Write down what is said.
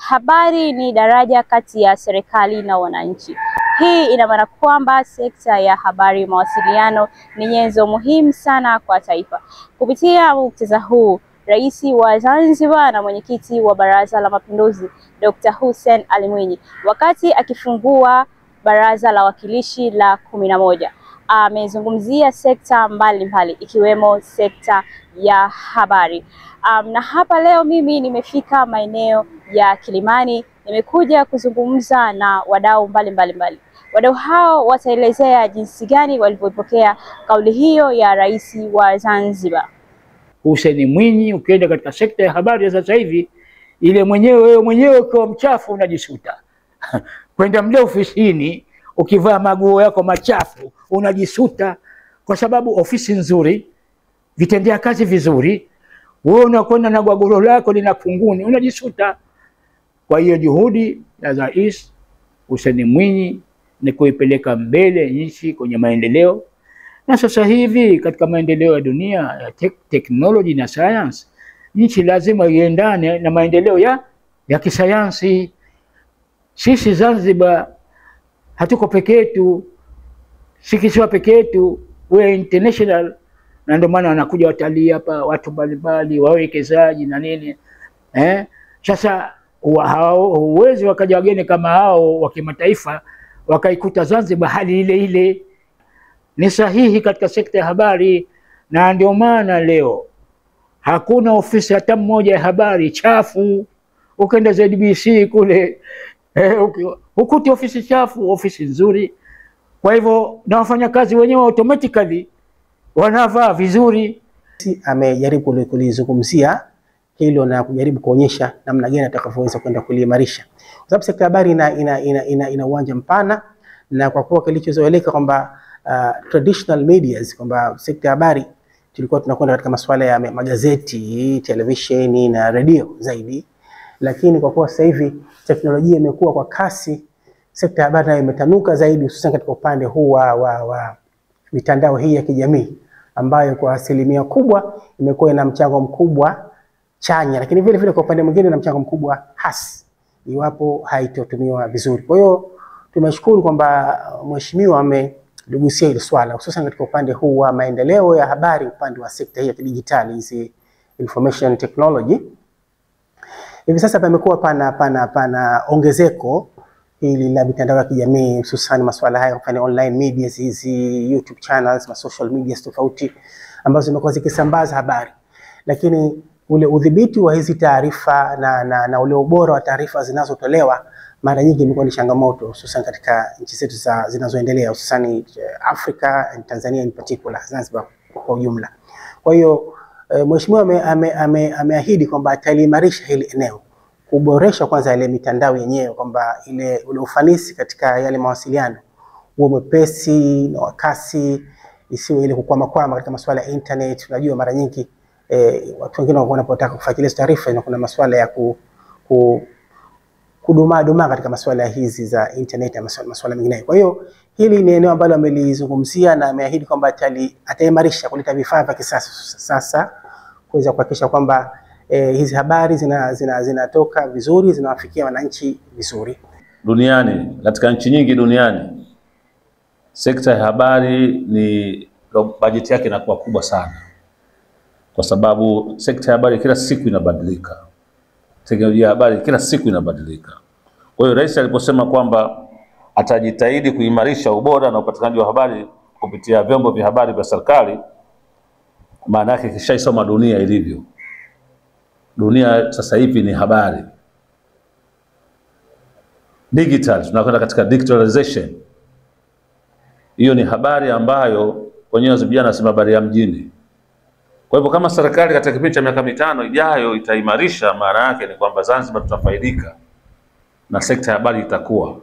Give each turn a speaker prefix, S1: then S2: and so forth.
S1: Habari ni daraja kati ya serikali na wananchi. Hii ina maana kwamba sekta ya habari mawasiliano ni nyenzo muhimu sana kwa taifa. Kupitia muktadha huu, Rais wa Zanzibar na mwenyekiti wa Baraza la Mapinduzi Dr. Hussein Ali Mwinyi, wakati akifungua Baraza la Wawakilishi la 11, amezungumzia sekta mbalimbali ikiwemo sekta ya habari. Na hapa leo mimi nimefika maeneo ya Kilimani, nimekuja kuzungumza na wadau mbalimbali. Wadau hao wataelezea jinsi gani walivyopokea kauli hiyo ya Rais wa Zanzibar.
S2: Hussein Mwinyi, ukienda katika sekta ya habari sasa hivi, ile wewe mwenyewe ukiwa mchafu unajisuta. Kwenda mle ofisini ukivaa maguo yako machafu unajisuta, kwa sababu ofisi nzuri, vitendea kazi vizuri, wewe unakwenda na gwagoro lako lina kunguni unajisuta. Kwa hiyo juhudi ya Rais Hussein Mwinyi ni kuipeleka mbele nchi kwenye maendeleo. Na sasa hivi katika maendeleo ya dunia ya teknoloji na science, nchi lazima iendane na maendeleo ya kisayansi. Sisi Zanzibar hatuko peke yetu, sikisiwa peke yetu, we international, na ndio maana wanakuja watalii hapa, watu mbalimbali, wawekezaji na nini. Sasa huwezi wakaja wageni kama hao wa kimataifa wakaikuta Zanzibar hali ile ile. Ni sahihi katika sekta ya habari, na ndio maana leo hakuna ofisi hata moja ya habari chafu. Ukaenda ZBC kule hukuti ofisi chafu, ofisi nzuri. Kwa hivyo na wafanyakazi wenyewe automatically wanavaa vizuri.
S3: Amejaribu kulizungumzia hilo na kujaribu kuonyesha namna gani atakavyoweza kwenda kuliimarisha, kwa sababu sekta ya habari ina uwanja mpana, na kwa kuwa kilichozoeleka kwamba traditional medias, kwamba sekta ya habari tulikuwa tunakwenda katika masuala ya magazeti, televisheni na radio zaidi, lakini kwa kuwa sasa hivi teknolojia imekuwa kwa kasi, sekta ya habari nayo imetanuka zaidi, hususan katika upande huu wa mitandao hii ya kijamii, ambayo kwa asilimia kubwa imekuwa ina mchango mkubwa chanya, lakini vile vile kwa upande mwingine na mchango mkubwa hasi iwapo haitotumiwa vizuri. Kwa hiyo tumeshukuru kwamba mheshimiwa amegusia hili swala, hususan katika upande huu wa maendeleo ya habari, upande wa sekta hii ya kidijitali, hizi information technology. Hivi sasa pamekuwa pana ongezeko hili la mitandao ya kijamii, hususan masuala haya kufanya online media, hizi YouTube channels, social media tofauti ambazo zimekuwa zikisambaza habari, lakini ule udhibiti wa hizi taarifa na ule ubora wa taarifa zinazotolewa mara nyingi imekuwa ni changamoto, hususan katika nchi zetu zinazoendelea, hususan Afrika and Tanzania in particular, Zanzibar kwa ujumla. Kwa hiyo mheshimiwa ameahidi kwamba ataliimarisha hili eneo, kuboresha kwanza ile mitandao yenyewe, kwamba ule ufanisi katika yale mawasiliano uwe mwepesi na wakasi, isiwe ile kukwama katika masuala ya internet. Unajua mara nyingi watu wengine wanapotaka kufuatilia taarifa na kuna masuala ya kuduma katika masuala hizi za internet na masuala mengine. Kwa hiyo hili ni eneo ambalo amelizungumzia na ameahidi kwamba ataimarisha, kuleta vifaa vya kisasa sasa kuweza kuhakikisha kwamba hizi habari zinatoka vizuri, zinawafikia wananchi vizuri.
S4: Duniani, katika nchi nyingi duniani, sekta ya habari ni bajeti yake inakuwa kubwa sana, kwa sababu sekta ya habari kila siku inabadilika. Teknolojia ya habari kila siku inabadilika. Kwa hiyo Rais aliposema kwamba atajitahidi kuimarisha ubora na upatikanaji wa habari kupitia vyombo vya habari vya serikali, maana yake kishaisoma dunia ilivyo. Dunia sasa hivi ni habari digital, tunakwenda katika digitalization. Hiyo ni habari ambayo wenyewe vijana wanasema habari ya mjini. Kwa hivyo kama serikali katika kipindi cha miaka 5 ijayo itaimarisha, maana yake ni kwamba Zanzibar tutafaidika na sekta ya habari itakuwa